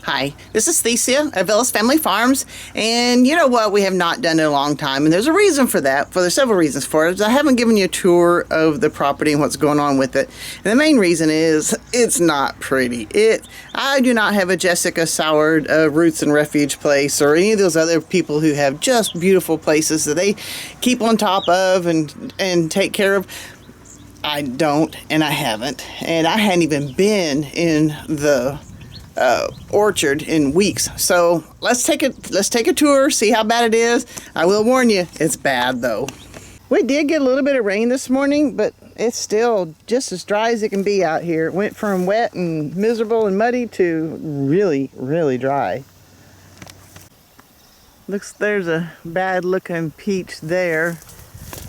Hi, this is Thesia of Ellis Family Farms, and you know what we have not done in a long time, and there's a reason for that. There's several reasons for it. I haven't given you a tour of the property and what's going on with it. And the main reason is it's not pretty. I do not have a Jessica Soward Roots and Refuge place or any of those other people who have just beautiful places that they keep on top of and take care of. I don't, and I haven't, and I hadn't even been in the orchard in weeks. So let's take a tour, see how bad it is. I will warn you, it's bad though. We did get a little bit of rain this morning, but it's still just as dry as it can be out here. It went from wet and miserable and muddy to really, really dry. Looks there's a bad looking peach there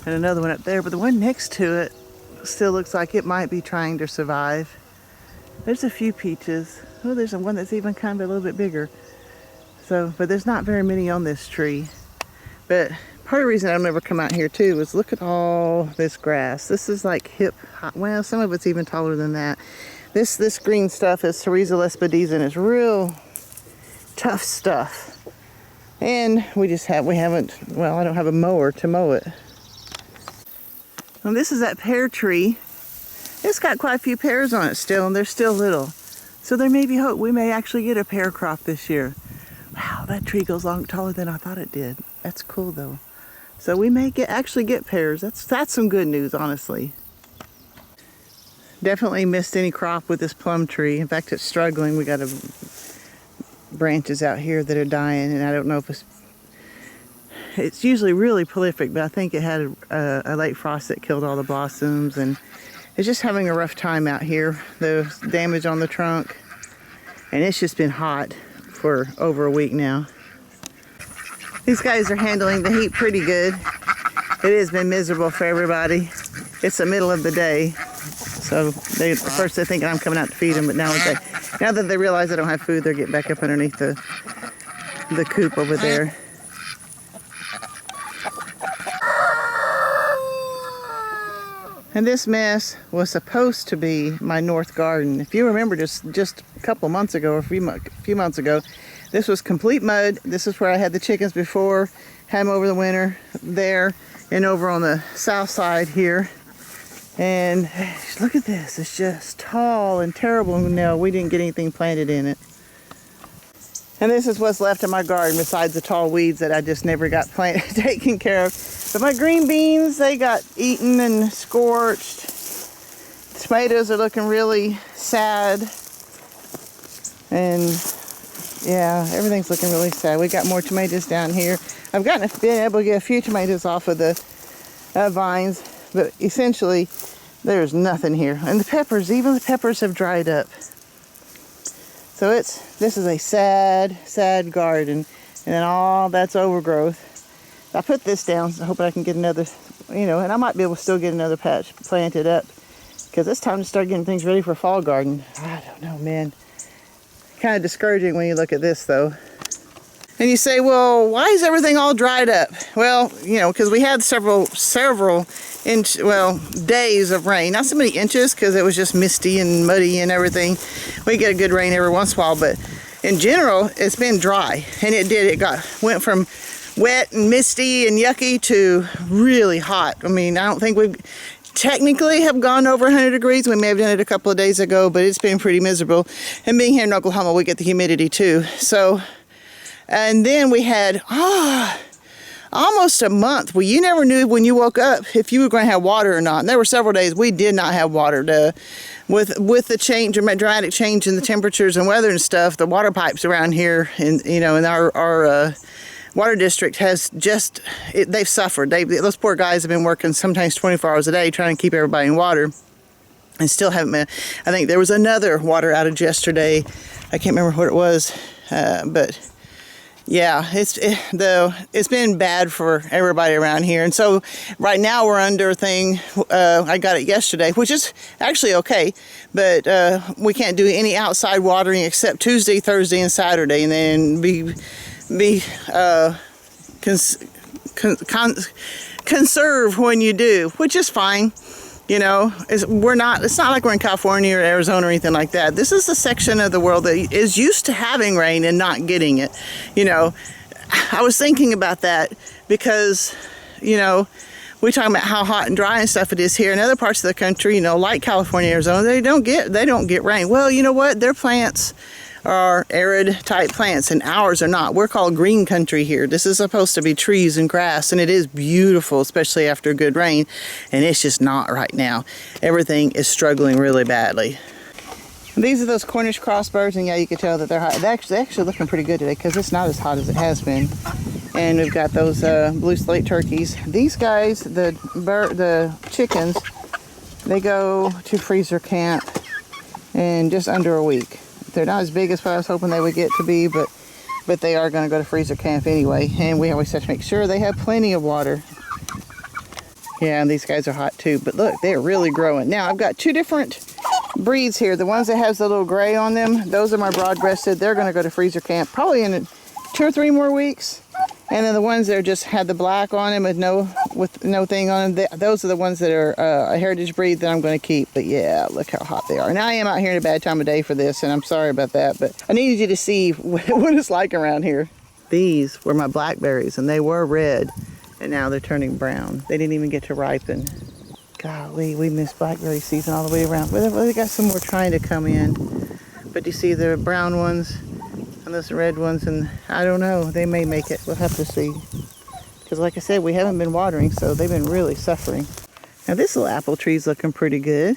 and another one up there, but the one next to it still looks like it might be trying to survive. There's a few peaches. Oh, there's one that's even kind of a little bit bigger. But there's not very many on this tree. But part of the reason I'll never come out here too is look at all this grass. This is like hip, well, some of it's even taller than that. This green stuff is Cereza lespedeza, and it's real tough stuff. And I don't have a mower to mow it. And this is that pear tree. It's got quite a few pears on it still, and they're still little. So there may be hope. We may actually get a pear crop this year. Wow, that tree goes long taller than I thought it did. That's cool though. So we may actually get pears. That's some good news, honestly. Definitely missed any crop with this plum tree. In fact, it's struggling. We got branches out here that are dying, and I don't know if it's usually really prolific, but I think it had a late frost that killed all the blossoms, and it's just having a rough time out here. There's damage on the trunk, and it's just been hot for over a week now. These guys are handling the heat pretty good. It has been miserable for everybody. It's the middle of the day, so at first they're thinking I'm coming out to feed them, but now that they realize I don't have food, they're getting back up underneath the coop over there. And this mess was supposed to be my north garden. If you remember just a couple months ago, or a few months ago, this was complete mud. This is where I had the chickens before, had them over the winter there, and over on the south side here. And look at this, it's just tall and terrible. No, we didn't get anything planted in it. And this is what's left of my garden besides the tall weeds that I just never got taken care of. But my green beans, they got eaten and scorched. Tomatoes are looking really sad. And yeah, everything's looking really sad. We got more tomatoes down here. I've been able to get a few tomatoes off of the vines, but essentially there's nothing here. And the peppers, even the peppers have dried up. So this is a sad, sad garden. And then all that's overgrowth. I put this down, so I hope I can get another, and I might be able to still get another patch planted up, because it's time to start getting things ready for fall garden. I don't know, man. Kind of discouraging when you look at this, though. And you say, well, why is everything all dried up? Well, because we had several days of rain. Not so many inches, because it was just misty and muddy and everything. We get a good rain every once in a while, but in general, it's been dry. And it went from wet and misty and yucky to really hot. I mean, I don't think we technically have gone over 100 degrees. We may have done it a couple of days ago, but it's been pretty miserable. And being here in Oklahoma, we get the humidity too. So, and then we had almost a month. Well, you never knew when you woke up if you were going to have water or not. And there were several days we did not have water. With the dramatic change in the temperatures and weather and stuff, the water pipes around here, in our water district they've suffered. Those poor guys have been working sometimes 24 hours a day trying to keep everybody in water, and still haven't been. I think there was another water outage yesterday. I can't remember what it was, but yeah, it's been bad for everybody around here. And so right now we're under a thing. I got it yesterday, which is actually okay, but we can't do any outside watering except Tuesday, Thursday, and Saturday, and then be conserve when you do, which is fine. You know, it's not like we're in California or Arizona or anything like that. This is a section of the world that is used to having rain and not getting it. You know, I was thinking about that because, you know, we talk about how hot and dry and stuff it is here. In other parts of the country, you know, like California, Arizona, they don't get rain. Well, you know what? Their plants are arid type plants and ours are not. We're called green country here. This is supposed to be trees and grass, and it is beautiful, especially after a good rain, and it's just not right now. Everything is struggling really badly. These are those Cornish crossbirds, and yeah, you can tell that they're hot. They're actually looking pretty good today because it's not as hot as it has been. And we've got those blue slate turkeys. These guys, the chickens, they go to freezer camp in just under a week. They're not as big as what I was hoping they would get to be, but they are going to go to freezer camp anyway. And we always have to make sure they have plenty of water. Yeah, and these guys are hot too. But look, they're really growing. Now, I've got two different breeds here. The ones that has the little gray on them, those are my broad-breasted. They're going to go to freezer camp probably in 2 or 3 more weeks. And then the ones that just had the black on them with no thing on them, those are the ones that are a heritage breed that I'm going to keep. But yeah, look how hot they are. And I am out here in a bad time of day for this, and I'm sorry about that. But I needed you to see what it's like around here. These were my blackberries, and they were red, and now they're turning brown. They didn't even get to ripen. Golly, we missed blackberry season all the way around. Well, they got some more trying to come in. But you see the brown ones and those red ones, and I don't know, they may make it. We'll have to see. Because like I said, we haven't been watering, so they've been really suffering. Now this little apple tree's looking pretty good.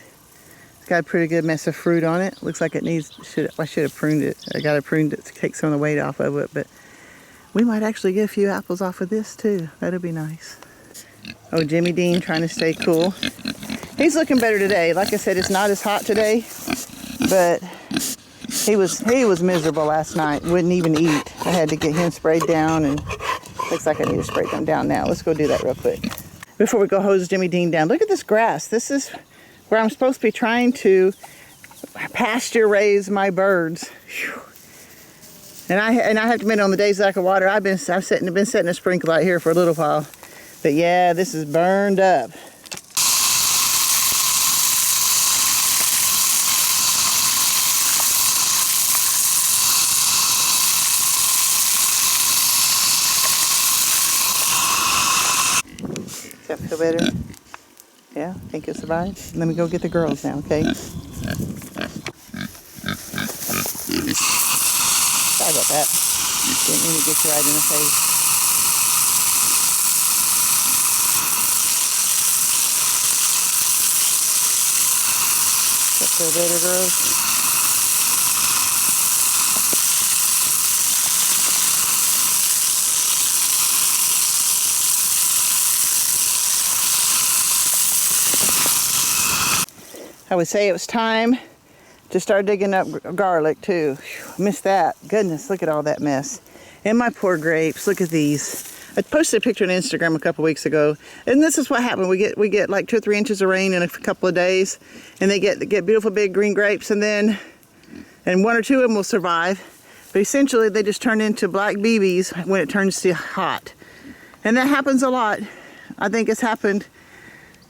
It's got a pretty good mess of fruit on it. Looks like it needs, I should have pruned it. I got to prune it to take some of the weight off of it, but we might actually get a few apples off of this too. That'll be nice. Oh, Jimmy Dean trying to stay cool. He's looking better today. Like I said, it's not as hot today, but he was miserable last night. Wouldn't even eat. I had to get him sprayed down, and looks like I need to spray them down now. Let's go do that real quick before we go hose Jimmy Dean down. Look at this grass. This is where I'm supposed to be trying to pasture raise my birds. Whew. And I have to admit, on the days that I can water, I've been setting a sprinkler out here for a little while. But yeah, this is burned up. Does that feel better? Yeah, think you'll survive? Let me go get the girls now, okay? Sorry about that. Didn't mean to get you right in the face. Does that feel better, girls? I would say it was time to start digging up garlic too. Whew, missed that. Goodness, look at all that mess. And my poor grapes, look at these. I posted a picture on Instagram a couple weeks ago, and this is what happened. We get like 2 or 3 inches of rain in a couple of days, and they get beautiful big green grapes, and 1 or 2 of them will survive. But essentially they just turn into black BBs when it turns to hot. And that happens a lot. I think it's happened,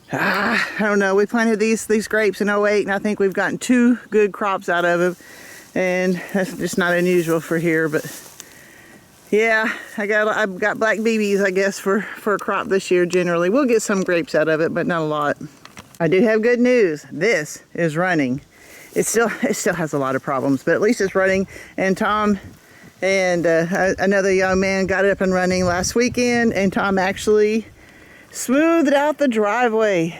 I don't know, we planted these grapes in 08, and I think we've gotten 2 good crops out of them, and that's just not unusual for here. But yeah, I've got black BBs, I guess, for a crop this year. Generally we'll get some grapes out of it, but not a lot. I do have good news. This is running. It still has a lot of problems, but at least it's running. And Tom and another young man got it up and running last weekend, and Tom actually smoothed out the driveway.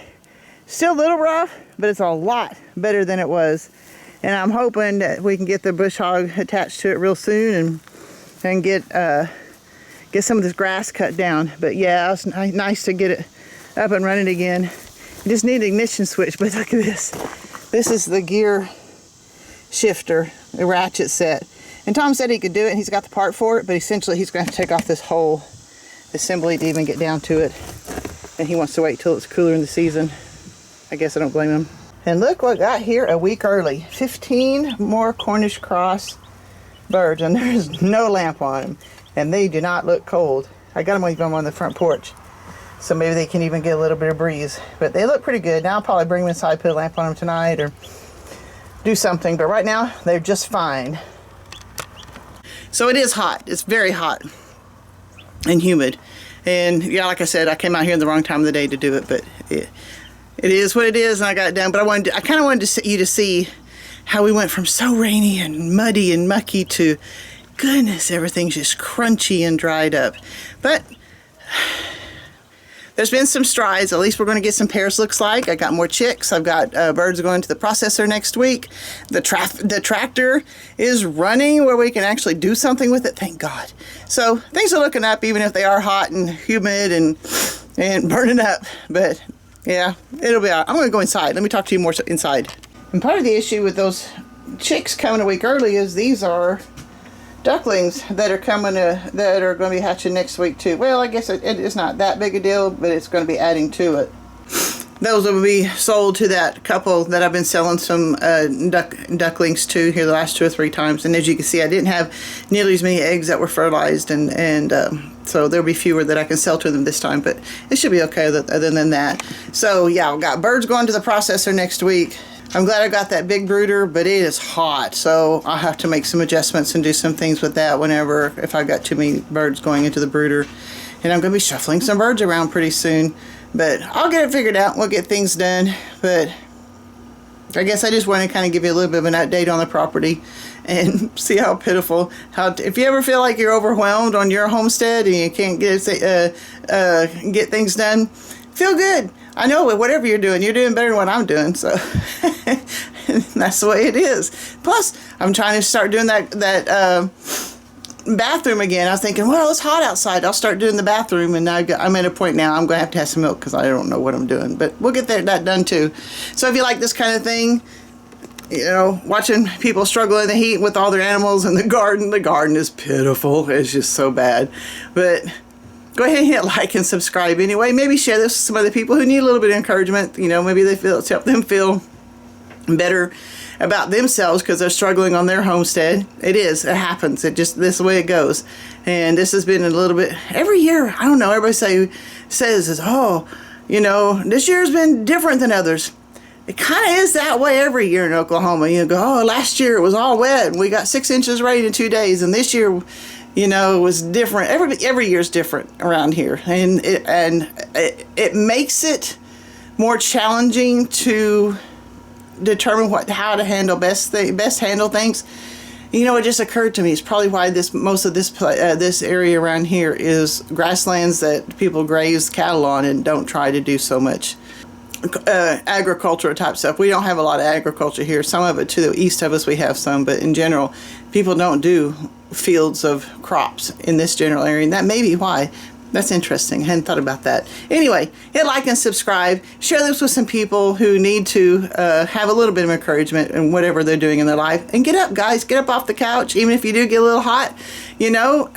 Still a little rough, but it's a lot better than it was. And I'm hoping that we can get the bush hog attached to it real soon and get some of this grass cut down. But yeah, it's nice to get it up and running again. You just need an ignition switch, but look at this. This is the gear shifter, the ratchet set. And Tom said he could do it, and he's got the part for it, but essentially he's going to have to take off this whole assembly to even get down to it. And he wants to wait till it's cooler in the season. I guess I don't blame him. And look what got here a week early. 15 more Cornish cross birds, and there's no lamp on them. And they do not look cold. I got them on the front porch. So maybe they can even get a little bit of breeze. But they look pretty good. Now I'll probably bring them inside, put a lamp on them tonight, or do something. But right now, they're just fine. So it is hot. It's very hot and humid. And yeah, like I said, I came out here in the wrong time of the day to do it. But it is what it is, and I got it done. But I kind of wanted you to see how we went from so rainy and muddy and mucky to, goodness, everything's just crunchy and dried up. But there's been some strides. At least we're going to get some pairs, looks like. I got more chicks. I've got birds going to the processor next week. The tractor is running where we can actually do something with it, thank God. So things are looking up, even if they are hot and humid and burning up. But yeah, it'll be all right. I'm going to go inside. Let me talk to you more inside. And part of the issue with those chicks coming a week early is these are ducklings that are going to be hatching next week too. Well, I guess it's not that big a deal, but it's going to be adding to it. Those will be sold to that couple that I've been selling some ducklings to here the last 2 or 3 times. And as you can see, I didn't have nearly as many eggs that were fertilized, and so there'll be fewer that I can sell to them this time, but it should be okay other than that. So yeah, I've got birds going to the processor next week. I'm glad I got that big brooder, but it is hot, so I'll have to make some adjustments and do some things with that if I've got too many birds going into the brooder. And I'm going to be shuffling some birds around pretty soon, but I'll get it figured out. We'll get things done, but I guess I just want to kind of give you a little bit of an update on the property and see how pitiful. If you ever feel like you're overwhelmed on your homestead and you can't get things done, feel good. I know whatever you're doing better than what I'm doing, so that's the way it is. Plus, I'm trying to start doing that bathroom again. I was thinking, well, it's hot outside. I'll start doing the bathroom, and I'm at a point now I'm going to have some milk because I don't know what I'm doing. But we'll get that done too. So if you like this kind of thing, you know, watching people struggle in the heat with all their animals in the garden is pitiful. It's just so bad. But go ahead and hit like and subscribe anyway. Maybe share this with some other people who need a little bit of encouragement. You know, maybe it's help them feel better about themselves because they're struggling on their homestead. It happens. This is the way it goes. And this has been a little bit, every year, I don't know, everybody says, oh, you know, this year's been different than others. It kind of is that way every year in Oklahoma. You go, oh, last year it was all wet and we got 6 inches rain in 2 days, and this year, you know, it was different. Every year's different around here, and it makes it more challenging to determine how to handle best handle things. You know, it just occurred to me, it's probably why most of this area around here is grasslands that people graze cattle on and don't try to do so much agriculture type stuff. We don't have a lot of agriculture here. Some of it to the east of us we have some, but in general people don't do fields of crops in this general area, and that may be why. That's interesting. I hadn't thought about that. Anyway, hit like and subscribe. Share this with some people who need to have a little bit of encouragement in whatever they're doing in their life. And get up, guys. Get up off the couch, even if you do get a little hot, you know,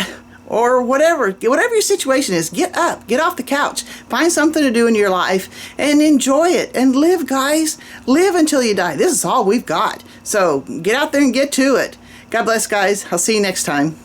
or whatever your situation is. Get up. Get off the couch. Find something to do in your life and enjoy it. And live, guys. Live until you die. This is all we've got. So get out there and get to it. God bless, guys. I'll see you next time.